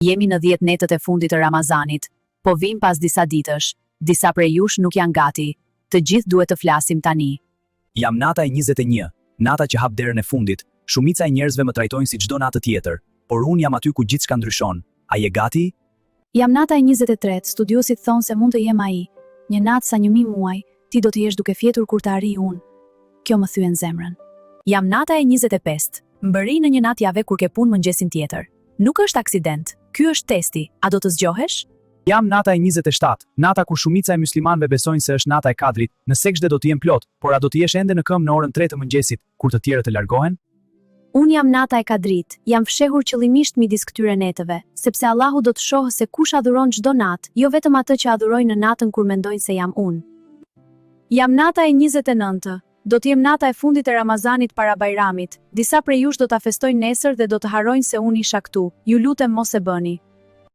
Jemi në 10 netët e fundit të Ramazanit, po vim pas disa ditësh, disa prej jush nuk janë gati, të gjithë duhet të flasim tani. Jam nata e 21, nata që hap derën e fundit, shumica e njerëzve më trajtojnë si çdo natë tjetër, por unë jam aty ku gjithçka ndryshon. A je gati? Jam nata e 23, studiosit thonë se mund të jem ai. Një natë sa 1000 muaj, ti do të jesh duke fjetur kur të arri unë. Kjo më thyen zemrën. Jam nata e 25, mbëri në një natë jave kur ke punë mëngjesin tjetër. Nuk është aksident, ky është testi, a do të zgjohesh? Jam nata e 27, nata kur shumica e muslimanëve besojnë se është nata e Kadrit, në sekshde do të jem plot, por a do të jesh ende në këmbë në orën 3 të mëngjesit, kur të tjerët të largohen? Unë jam nata e Kadrit, jam fshehur qëllimisht midis këtyre netëve, sepse Allahu do të shohë se kush adhuron çdo natë, jo vetëm atë që adhurojnë në natën kur mendojnë se jam unë. Jam nata e 29, do të jem nata e fundit e Ramazanit para Bajramit. Disa prej jush do ta festojnë nesër dhe do të harrojnë se unë isha këtu. Ju lutem mos e bëni.